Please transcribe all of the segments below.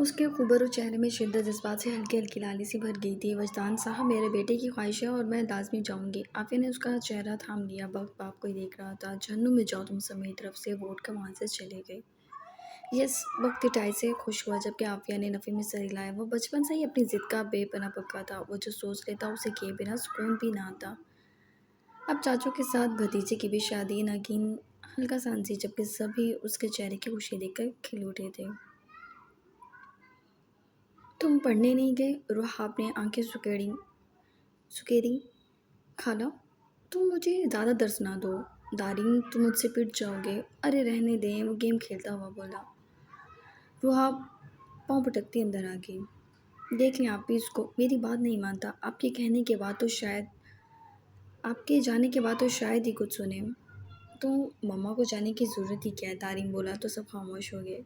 اس کے غبر و چہرے میں شدت جذبات سے ہلکی ہلکی لالی سی بھر گئی تھی۔ وجدان صاحب، میرے بیٹے کی خواہش ہے اور میں لازمی جاؤں گی۔ عافیہ نے اس کا چہرہ تھام لیا۔ وقت باپ کو ہی دیکھ رہا تھا۔ جہنم میں جاؤ تم سب میری طرف سے، وہ اٹھ کر وہاں سے چلے گئے۔ یس وقت ٹائی سے خوش ہوا جبکہ عافیہ نے نفی میں سر ہلایا۔ وہ بچپن سے ہی اپنی ضد کا بے پناہ پکا تھا۔ وہ جو سوچ لیتا اسے کیے بنا سکون بھی نہ آتا۔ اب چاچو کے ساتھ بھتیجے کی بھی شادی۔ ناگن ہلکا سا ہنسی جبکہ سبھی اس کے چہرے کی خوشی دیکھ کر کھل اٹھے تھے۔ تم پڑھنے نہیں گئے؟ رحاب نے آنکھیں سکیری۔ خالہ تم مجھے زیادہ درس نہ دو، دارین تم مجھ سے پٹ جاؤ گے۔ ارے رہنے دیں، وہ گیم کھیلتا ہوا بولا۔ رحاب پاؤں پٹکتی اندر آ گئی۔ دیکھ لیں آپ بھی اس کو، میری بات نہیں مانتا۔ آپ کے جانے کے بعد تو شاید ہی کچھ سنے۔ تو مما کو جانے کی ضرورت ہی کیا ہے؟ دارین بولا تو سب خاموش ہو گئے۔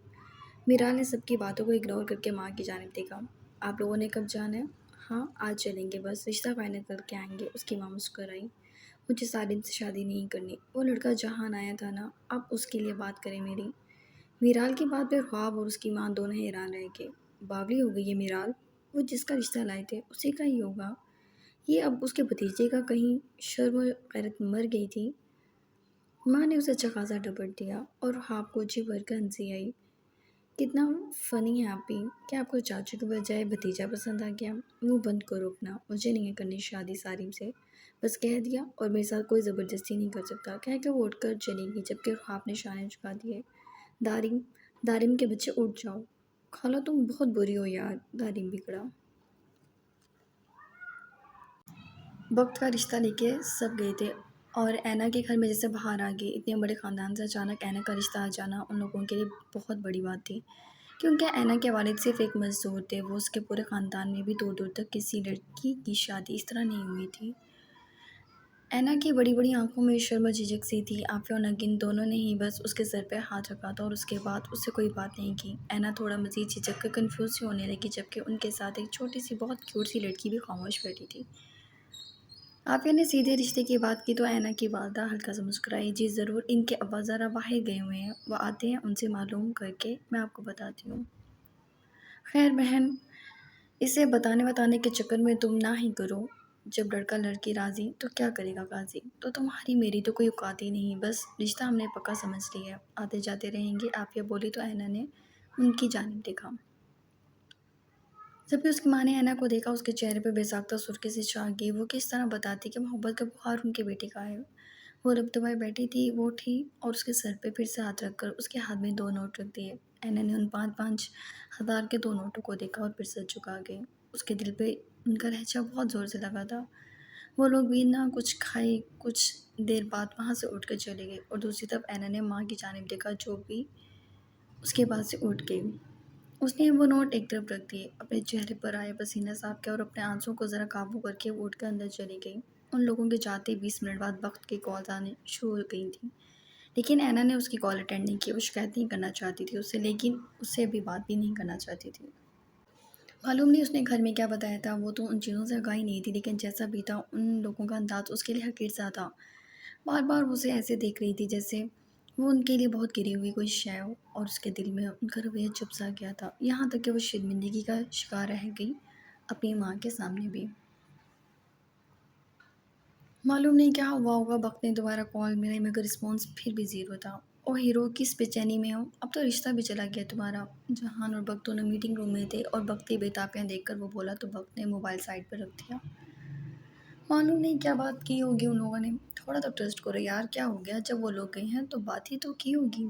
میرال نے سب کی باتوں کو اگنور کر کے ماں کی جانب دیکھا۔ آپ لوگوں نے کب جانا ہے؟ ہاں آج چلیں گے، بس رشتہ فائنل کر کے آئیں گے۔ اس کی ماں مسکرائی۔ مجھے سالم سے شادی نہیں کرنی، وہ لڑکا جہان آیا تھا نا، اب اس کے لیے بات کریں میری۔ میرال کی بات پہ خواب اور اس کی ماں دونوں حیران رہ گئے۔ باولی ہو گئی ہے میرال، وہ جس کا رشتہ لائے تھے اسی کا ہی ہوگا یہ؟ اب اس کے بھتیجے کا کہیں شرم و غیرت مر گئی تھی۔ ماں نے اسے اچھا خاصا ڈپٹ دیا اور خواب کو جی بھر کر ہنسی آئی۔ کتنا فنی ہے آپ بھی، کیا آپ کو چاچو کے بجائے بھتیجا پسند آ گیا؟ منہ بند کرو اپنا، مجھے نہیں کرنی شادی سالم سے، بس کہہ دیا اور میرے ساتھ کوئی زبردستی نہیں کر سکتا، کہہ کے وہ اٹھ کر چلی گئی جبکہ خواب نے شانے جھکا دیے۔ دارم کے بچے اٹھ جاؤ۔ خالہ تم بہت بری ہو یار، دارم بگڑا۔ وقت کا رشتہ لے کے سب گئے تھے اور اینا کے گھر میں جیسے باہر آ گئی۔ اتنے بڑے خاندان سے اچانک اینا کا رشتہ آ جانا ان لوگوں کے لیے بہت بڑی بات تھی، کیونکہ اینا کے والد صرف ایک مزدور تھے۔ وہ اس کے پورے خاندان میں بھی دور دور تک کسی لڑکی کی شادی اس طرح نہیں ہوئی تھی۔ اینا کی بڑی بڑی آنکھوں میں شرم و جھجک سی تھی۔ عافیہ اور نگین دونوں نے ہی بس اس کے سر پہ ہاتھ رکھا تھا اور اس کے بعد اس سے کوئی بات نہیں کی۔ اینا تھوڑا مزید جھجک کر کنفیوز سی ہونے لگی جبکہ ان کے ساتھ ایک چھوٹی سی بہت کیوٹ سی لڑکی بھی خاموش بیٹھی تھی۔ عافیہ نے سیدھے رشتے کی بات کی تو اینا کی والدہ ہلکا سا مسکرائی۔ جی ضرور، ان کے ابا ذرا باہر گئے ہوئے ہیں، وہ آتے ہیں، ان سے معلوم کر کے میں آپ کو بتاتی ہوں۔ خیر بہن، اسے بتانے کے چکر میں تم نہ ہی کرو۔ جب لڑکا لڑکی راضی تو کیا کرے گا قاضی؟ تو تمہاری میری تو کوئی اوقات ہی نہیں، بس رشتہ ہم نے پکا سمجھ لیا ہے، آتے جاتے رہیں گے۔ عافیہ بولی تو اینا نے ان کی جانب دیکھا۔ جبکہ اس کی ماں نے اینا کو دیکھا، اس کے چہرے پہ بے ساختہ سرخی سی چھا گئی۔ وہ کس طرح بتاتی کہ محبت کا بخار ان کے بیٹے کا ہے؟ وہ رب دبائے بیٹھی تھی، وہ اٹھی اور اس کے سر پہ پھر سے ہاتھ رکھ کر اس کے ہاتھ میں 2 نوٹ رکھ دیے۔ اینا نے ان 5,000 کے 2 نوٹوں کو دیکھا اور پھر سر جھکا گئی۔ اس کے دل پہ ان کا لہجہ بہت زور سے لگا تھا۔ وہ لوگ بھی نہ کچھ کھائے، کچھ دیر بعد وہاں سے اٹھ کر چلے گئے اور دوسری طرف اینا نے ماں کی جانب دیکھا جو بھی اس کے بعد سے اٹھ گئی۔ اس نے وہ نوٹ ایک طرف رکھ دیے، اپنے چہرے پر آیا پسینہ صاف کیا اور اپنے آنسوؤں کو ذرا قابو کر کے وہ اٹھ کر اندر چلی گئی۔ ان لوگوں کے جاتے 20 منٹ بعد وقت کی کالز آنے شروع ہو گئی تھیں، لیکن اینا نے اس کی کال اٹینڈ نہیں کی۔ وہ شکایت نہیں کرنا چاہتی تھی اس سے، لیکن اس سے ابھی بات بھی نہیں کرنا چاہتی تھی۔ معلوم نہیں اس نے گھر میں کیا بتایا تھا، وہ تو ان چیزوں سے آگاہی نہیں تھی، لیکن جیسا بھی تھا ان لوگوں کا انداز اس کے لیے حقیر سا تھا۔ بار بار وہ اسے ایسے دیکھ رہی تھی جیسے وہ ان کے لیے بہت گری ہوئی کوئی شے ہو، اور اس کے دل میں ان کا رویہ چپ سا گیا تھا، یہاں تک کہ وہ شرمندگی کا شکار رہ گئی اپنی ماں کے سامنے بھی۔ معلوم نہیں کیا ہوا ہوگا، وقت نے دوبارہ کال ملائی مگر رسپانس پھر بھی زیرو تھا۔ او ہیرو، کس بے چینی میں ہو؟ اب تو رشتہ بھی چلا گیا تمہارا۔ جہان اور وقت دونوں میٹنگ روم میں تھے اور وقت کی بےتابیاں دیکھ کر وہ بولا تو وقت نے موبائل سائڈ پر رکھ دیا۔ معلوم نہیں کیا بات کی ہوگی ان لوگوں نے، تھوڑا تو ٹرسٹ کرو یار، کیا ہو گیا؟ جب وہ لوگ گئے ہیں تو بات ہی تو کی ہوگی۔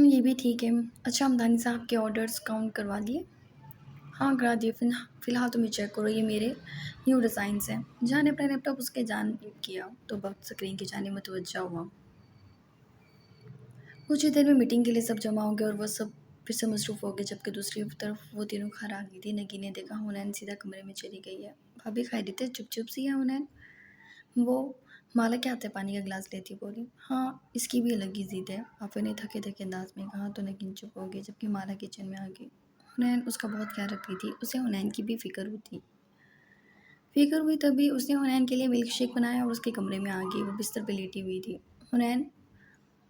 یہ بھی ٹھیک ہے۔ اچھا ہمدانی صاحب کے آرڈرز کاؤنٹ کروا لیے؟ ہاں کرا دیے، فی الحال تم یہ چیک کرو، یہ میرے نیو ڈیزائنز ہیں۔ جہاں نے اپنا لیپ ٹاپ اس کے جانب کیا تو وقت اسکرین کی جانب متوجہ ہوا۔ کچھ ہی دیر میں میٹنگ کے لیے سب جمع ہو گئے اور وہ سب پھر سے مصروف ہو گئے، جبکہ دوسری طرف وہ تینوں گھر آ گئی تھی۔ نگین نے دیکھا حنین سیدھا کمرے میں چلی گئی ہے۔ بھابھی خیریت ہے؟ چپ چپ سی ہے حنین۔ وہ مالا کے ہاتھ سے پانی کا گلاس لیتی بولی۔ ہاں اس کی بھی الگ ہی ضد ہے، عافیہ نے تھکے تھکے انداز میں کہا تو نگین چپ ہو گئی جبکہ مالا کچن میں آ گئی۔ حنین اس کا بہت خیال رکھتی تھی، اسے حنین کی بھی فکر ہوئی تبھی اس نے حنین کے لیے ملک شیک بنایا اور اس کے کمرے میں آ گئی۔ وہ بستر پہ لیٹی ہوئی تھی۔ حنین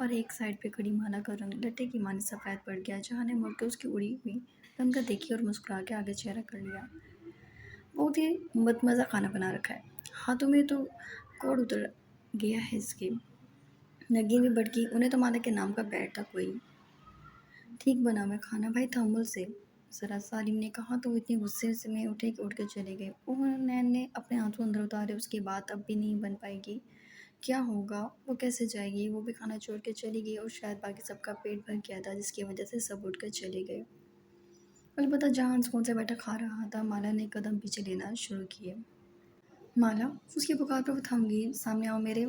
اور ایک سائڈ پہ کھڑی مالا کا رنگ لٹے کی مانے سفید پڑ گیا۔ جہاں نے مڑ کے اس کی اڑی ہوئی لمکا دیکھی اور مسکرا کے آگے چہرہ کر لیا۔ بہت ہی مزہ کھانا بنا رکھا ہے، ہاتھوں میں تو کوڑ اتر گیا ہے اس کی۔ نگین بھی بھڑکی، انہیں تو مالا کے نام کا بیٹ تھا کوئی۔ ٹھیک بنا میں کھانا بھائی، تحمل سے، ذرا سالم نے کہا تو وہ اتنے غصے میں اٹھے کہ اٹھ کے چلے گئے۔ انہوں نے اپنے آنسو اندر اتارے، اس کی بات اب بھی نہیں بن پائے گی، کیا ہوگا، وہ کیسے جائے گی؟ وہ بھی کھانا چھوڑ کے چلی گئی اور شاید باقی سب کا پیٹ بھر گیا تھا جس کی وجہ سے سب اٹھ کر چلے گئے۔ البتہ جہاں سکون سے بیٹھا کھا رہا تھا، مالا نے قدم پیچھے لینا شروع کیے۔ مالا، اس کی پکار پر وہ تھم گئی۔ سامنے آؤ میرے،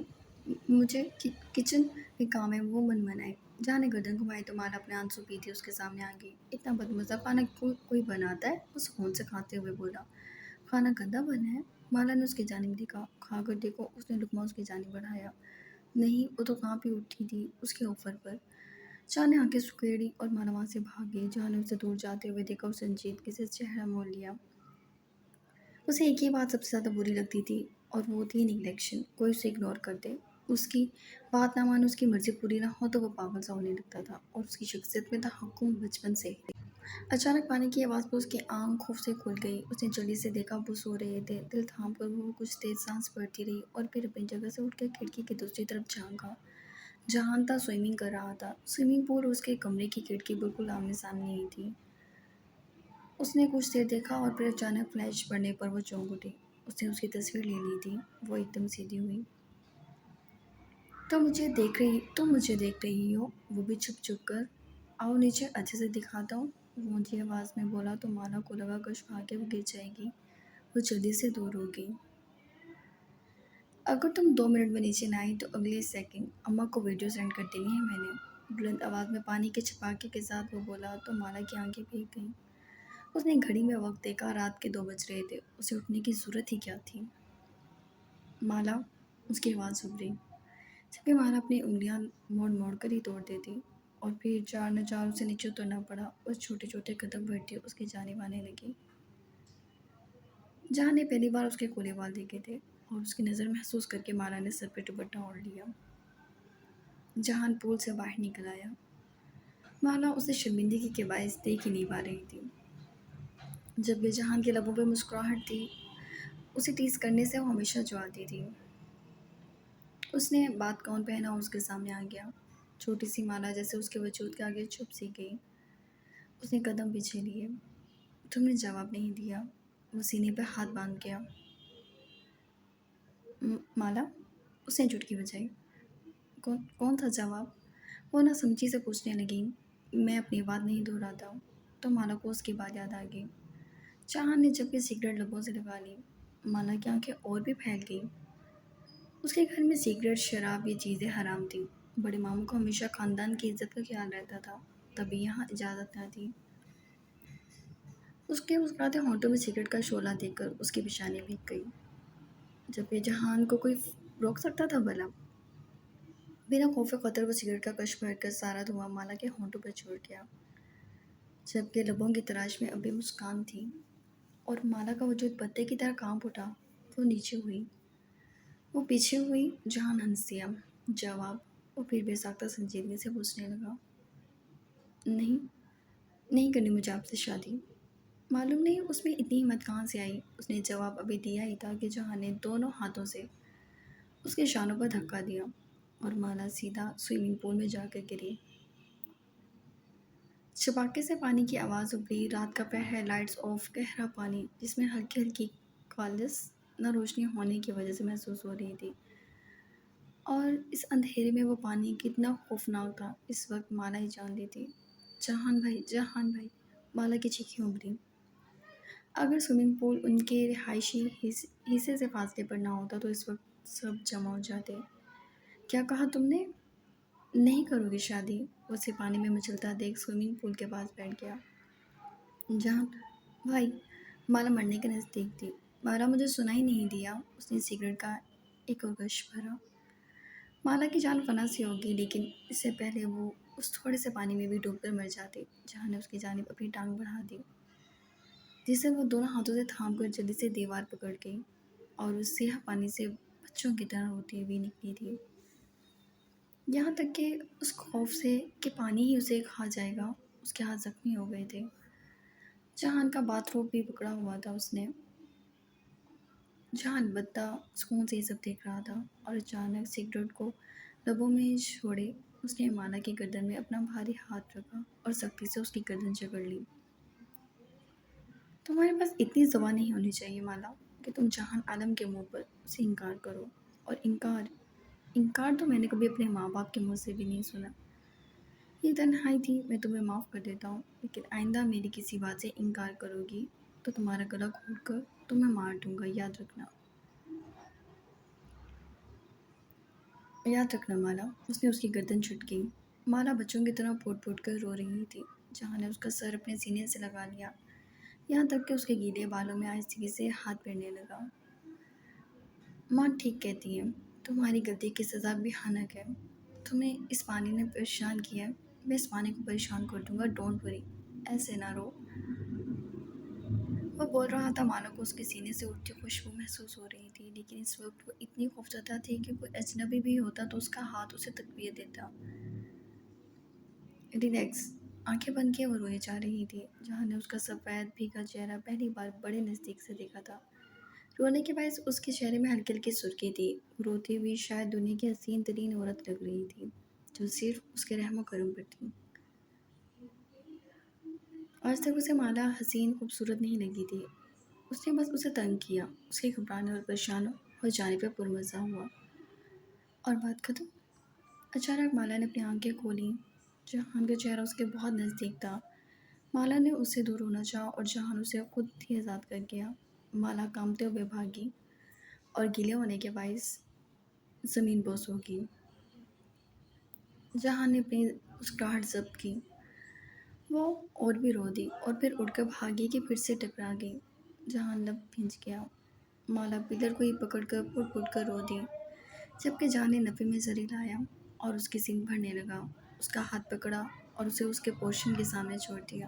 مجھے کچن میں کام ہے، وہ من منائے۔ جہاں نے گردن گھمائی تو مالا اپنے آنسو پیتی اس کے سامنے آ گئی۔ اتنا بدمزہ کھانا کوئی بناتا ہے؟ وہ سکون سے کھاتے ہوئے بولا۔ کھانا گندا بنا ہے؟ مالا نے اس کی جانب دیکھا۔ کھا کر دیکھو، اس نے لقمہ اس کی جانب بڑھایا۔ نہیں، وہ تو کانپ ہی اٹھی تھی اس کے آفر پر۔ جہاں نے آنکھیں سکیڑی اور مالا وہاں سے بھاگ گئی۔ جہاں نے اسے دور جاتے ہوئے دیکھا اور سنجیدگی سے چہرہ موڑ لیا۔ اسے ایک ہی بات سب سے زیادہ بری لگتی تھی اور وہ تھی نیگلیکشن، کوئی اسے اگنور کر دے، اس کی بات نہ مانے، اس کی مرضی پوری نہ ہو تو وہ پاگل سا ہونے لگتا تھا، اور اس کی شخصیت میں تحکم بچپن سے ہی۔ اچانک پانی کی آواز پر اس کی آنکھ خوف سے کھل گئی۔ اس نے جلدی سے دیکھا، وہ سو رہے تھے۔ دل تھام کر وہ کچھ دیر سانس بھرتی رہی اور پھر اپنی جگہ سے اٹھ کر کھڑکی کی دوسری طرف جھانکا۔ جہان تھا سوئمنگ کر رہا تھا۔ سوئمنگ پول اور اس کے کمرے کی کھڑکی بالکل آمنے سامنے ہی تھی۔ اس نے کچھ دیر دیکھا اور پھر اچانک فلیش پڑنے پر وہ چونک اٹھی۔ اس نے اس کی تصویر لے لی تھی۔ وہ ایک دم سیدھی ہوئی۔ تم مجھے دیکھ رہی ہو، وہ بھی چھپ چھپ کر۔ آؤ نیچے، اچھے سے دکھاتا ہوں، وہ اونچی آواز میں بولا تو مالا کو لگا کش کے وہ گر جائے گی۔ وہ جلدی سے دور ہو گئی۔ اگر تم 2 منٹ میں نیچے نہ آئی تو اگلے سیکنڈ اماں کو ویڈیو سینڈ کر دینی ہے میں نے، بلند آواز میں پانی کے چھپاکے کے ساتھ وہ بولا تو مالا کی آنکھیں بھیگ گئیں۔ اس نے گھڑی میں وقت دیکھا، رات کے 2 بج رہے تھے۔ اسے اٹھنے کی ضرورت ہی کیا تھی؟ مالا، اس کی آواز ابھری، جبکہ مالا اپنی انگلیاں موڑ موڑ کر ہی توڑ دیتی، اور پھر چار نہ چار اسے نیچے اترنا پڑا اور چھوٹے چھوٹے قدم بڑھتی اس کی جانب آنے لگی۔ جہاں نے پہلی بار اس کے کولے بال دیکھے تھے اور اس کی نظر محسوس کر کے مالا نے سر پہ دوپٹہ اوڑھ لیا۔ جہان پول سے باہر نکل آیا۔ مالا اسے شرمندگی کے باعث دیکھ ہی نہیں پا رہی تھی، جبکہ جہان کے لبوں پہ مسکراہٹ تھی، اسے ٹیز کرنے سے وہ ہمیشہ جو آتی تھی۔ اس نے بات کون پہنا اور اس کے سامنے آ گیا۔ چھوٹی سی مالا جیسے اس کے وجود کے آگے چھپ سی گئی۔ اس نے قدم پیچھے لیے۔ تم نے جواب نہیں دیا۔ وہ سینے پہ ہاتھ باندھ گیا۔ مالا، اس نے چٹکی بجائی۔ کون تھا جواب؟ وہ نہ سمجھی سے پوچھنے لگی۔ میں اپنی بات نہیں دہراتا۔ تو مالا کو اس کی بات یاد آ گئی۔ جہان نے جب کہ سگریٹ لبوں سے لگا لی، مالا کی آنکھیں اور بھی پھیل گئی۔ اس کے گھر میں سگریٹ، شراب، یہ چیزیں حرام تھیں۔ بڑے ماموں کو ہمیشہ خاندان کی عزت کا خیال رہتا تھا، تبھی یہاں اجازت نہ تھی۔ اس کے مسکراتے ہونٹوں میں سگریٹ کا شعلہ دیکھ کر اس کی پیشانی بھیگ گئی۔ جبکہ جہان کو کوئی روک سکتا تھا بھلا؟ بنا خوف خطر وہ سگریٹ کا کش بھر کر سارا دھواں مالا کے ہونٹوں پر چھوڑ گیا، جبکہ لبوں کی تراش میں اب بھی مسکان تھی، اور مالا کا وجود پتے کی طرح کانپ اٹھا۔ وہ نیچے ہوئی، وہ پیچھے ہوئی۔ جہان ہنس دیا۔ جواب؟ وہ پھر بے ساختہ سنجیدگی سے پوچھنے لگا۔ نہیں کرنی مجھے آپ سے شادی۔ معلوم نہیں اس میں اتنی ہمت کہاں سے آئی۔ اس نے جواب ابھی دیا ہی تھا کہ جہان نے دونوں ہاتھوں سے اس کے شانوں پر دھکا دیا اور مالا سیدھا سوئمنگ پول میں جا کر گری۔ چھپاکے سے پانی کی آواز ابھری۔ رات کا پہر، لائٹس آف، گہرا پانی جس میں ہلکی ہلکی خالص نہ روشنی ہونے کی وجہ سے محسوس ہو رہی تھی، اور اس اندھیرے میں وہ پانی کتنا خوفناک تھا اس وقت مالا ہی جانتی تھی۔ جہان بھائی، جہان بھائی، مالا کی چیخیں ابھری۔ اگر سوئمنگ پول ان کے رہائشی حصے سے فاصلے پر نہ ہوتا تو اس وقت سب جمع ہو جاتے۔ کیا کہا تم نے؟ نہیں کرو گی شادی؟ وہ اسے پانی میں مچلتا دیکھ سوئمنگ پول کے پاس بیٹھ گیا۔ جہان بھائی، مالا مرنے کے نزدیک تھی۔ مالا، مجھے سنا ہی نہیں دیا۔ اس نے سگریٹ کا ایک اور کش بھرا۔ مالا کی جان فنا سی ہوگی، لیکن اس سے پہلے وہ اس تھوڑے سے پانی میں بھی ڈوب کر مر جاتی۔ جہان نے اس کی جانب اپنی ٹانگ بڑھا دی، جسے وہ دونوں ہاتھوں سے تھام کر جلدی سے دیوار پکڑ گئی، اور اس سیاہ پانی سے بچوں کی طرح روتی ہوئی نکلی تھی۔ یہاں تک کہ اس خوف سے کہ پانی ہی اسے کھا جائے گا اس کے ہاتھ زخمی ہو گئے تھے۔ جہان کا باتھ روب بھی پکڑا ہوا تھا اس نے۔ جہاں البتہ سکون سے یہ سب دیکھ رہا تھا اور اچانک سگریٹ کو لبوں میں چھوڑے اس نے مالا کی گردن میں اپنا بھاری ہاتھ رکھا اور سختی سے اس کی گردن جکڑ لی۔ تمہارے پاس اتنی زبان نہیں ہونی چاہیے مالا کہ تم جہان عالم کے منہ پر اسے انکار کرو۔ اور انکار تو میں نے کبھی اپنے ماں باپ کے منہ سے بھی نہیں سنا۔ یہ تنہائی تھی، میں تمہیں معاف کر دیتا ہوں، لیکن آئندہ میری کسی بات سے انکار کرو گی تو تمہارا گلا گھونٹ کر تمہیں مار دوں گا، یاد رکھنا مالا۔ اس نے اس کی گردن جھٹکی۔ مالا بچوں کی طرح پھوٹ پھوٹ کر رو رہی تھی۔ جہاں نے اس کا سر اپنے سینے سے لگا لیا، یہاں تک کہ اس کے گیلے بالوں میں آہستگی سے ہاتھ پھیرنے لگا۔ ماں ٹھیک کہتی ہے، تمہاری غلطی کی سزا بھی بھیانک ہے۔ تمہیں اس پانی نے پریشان کیا ہے، میں اس پانی کو پریشان کر دوں گا، ڈونٹ وری، ایسے نہ رو۔ وہ بول رہا تھا، مالا کو اس کے سینے سے اٹھتی خوشبو محسوس ہو رہی تھی، لیکن اس وقت وہ اتنی خوفزدہ تھی کہ کوئی اجنبی بھی ہوتا تو اس کا ہاتھ اسے تقویت دیتا۔ ریلیکس، آنکھیں بند کیے وہ روئے جا رہی تھی۔ جہاں نے اس کا سفید بھیگا چہرہ پہلی بار بڑے نزدیک سے دیکھا تھا۔ رونے کے باعث اس کے چہرے میں ہلکی ہلکی سرخی تھی۔ روتی ہوئی شاید دنیا کی حسین ترین عورت لگ رہی تھی، جو صرف اس کے رحم و کرم پر تھی۔ آج تک اسے مالا حسین خوبصورت نہیں لگی تھی، اس نے بس اسے تنگ کیا۔ اس کے گھبرانے اور پریشان ہو جانے پہ پرمزہ ہوا اور بات ختم۔ اچانک مالا نے اپنی آنکھیں کھولیں۔ جہان کا چہرہ اس کے بہت نزدیک تھا۔ مالا نے اس سے دور ہونا چاہا اور جہان اسے خود ہی آزاد کر گیا۔ مالا کانپتے ہوئے بھاگی اور گیلے ہونے کے باعث زمین بوس ہو گئی۔ جہان نے اپنی مسکراہٹ ضبط کی۔ وہ اور بھی رو دی اور پھر اٹھ کر بھاگی کہ پھر سے ٹکرا گئی۔ جہان لب بھنج گیا۔ مالا پلر کو ہی پکڑ کر پھٹ پھٹ کر رو دی، جبکہ جہان نے نفے میں زری لایا اور اس کی سینگ بھرنے لگا۔ اس کا ہاتھ پکڑا اور اسے اس کے پورشن کے سامنے چھوڑ دیا۔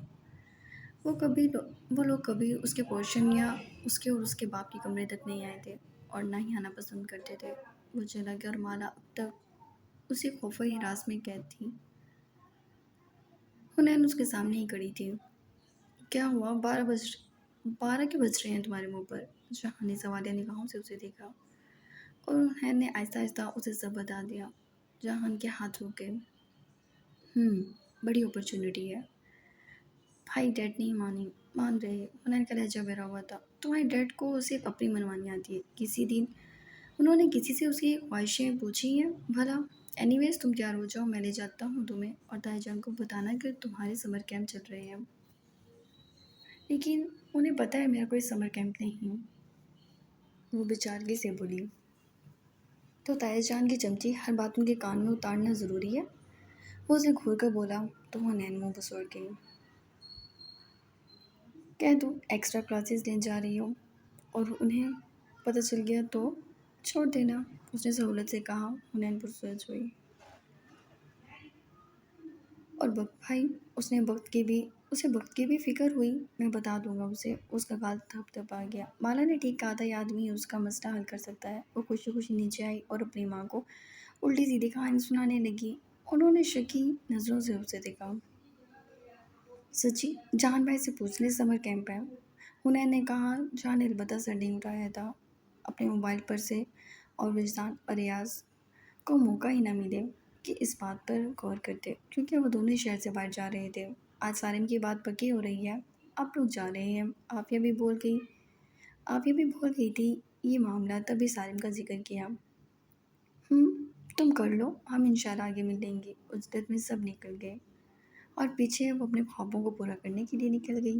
وہ لوگ کبھی اس کے پورشن یا اس کے اور اس کے باپ کے کمرے تک نہیں آئے تھے اور نہ ہی آنا پسند کرتے تھے۔ وہ چلا گیا اور مالا اب تک اسی خوف و ہراس میں قید تھی۔ حنین اس کے سامنے ہی کھڑی تھی۔ کیا ہوا؟ 12 کیوں بج رہے ہیں تمہارے منہ پر؟ جہان نے سوالیہ نگاہوں سے اسے دیکھا اور حنین نے آہستہ آہستہ اسے سب بتا دیا۔ جہان کے ہاتھ رک گئے۔ بڑی اپرچونٹی ہے۔ بھائی ڈیڈ نہیں مان رہے۔ حنین کا لہجہ بھرا ہوا تھا۔ تمہارے ڈیڈ کو صرف اپنی منمانی آتی ہے، کسی دن انہوں نے کسی سے اس کی خواہشیں پوچھی ہیں بھلا؟ اینی ویز تم تیار ہو جاؤ، میں لے جاتا ہوں تمہیں، اور تائی جان کو بتانا کہ تمہارے سمر کیمپ چل رہے ہیں۔ لیکن انہیں پتہ ہے میرا کوئی سمر کیمپ نہیں، وہ بیچارگی سے بولی۔ تو تائی جان کی چمچی، ہر بات ان کے کان میں اتارنا ضروری ہے؟ وہ اسے گھور کر بولا تو حنین منہ بسوڑ گئی۔ کہہ دو ایکسٹرا کلاسز لینے جا رہی ہو اور انہیں پتہ چل گیا تو چھوڑ دینا، اس نے سہولت سے کہا۔ حنین پرسوچ ہوئی۔ اور وقت بھائی، اسے وقت کی بھی فکر ہوئی، میں بتا دوں گا اسے۔ اس کا گال تھپ تھپ آ گیا۔ مالا نے ٹھیک کہا تھا، یہ آدمی اس کا مسئلہ حل کر سکتا ہے۔ وہ خوشی خوشی نیچے آئی اور اپنی ماں کو الٹی سیدھی کہانی سنانے لگی۔ انہوں نے شکی نظروں سے اسے دیکھا۔ سچی؟ جہان بھائی سے پوچھ لیں، سمر کیمپ ہے، حنین نے کہا۔ جہان نے البتہ سر نہیں اٹھایا تھا اپنے موبائل پر سے، اور وجدان اور ریاض کو موقع ہی نہ ملے کہ اس بات پر غور کرتے، کیونکہ وہ دونوں شہر سے باہر جا رہے تھے۔ آج سالم کی بات پکی ہو رہی ہے، آپ لوگ جا رہے ہیں۔ عافیہ بھی بول گئی تھی یہ معاملہ، تبھی سالم کا ذکر کیا۔ تم کر لو، ہم انشاءاللہ آگے مل لیں گے۔ اجلت میں سب نکل گئے اور پیچھے وہ اپنے خوابوں کو پورا کرنے کے لیے نکل گئی۔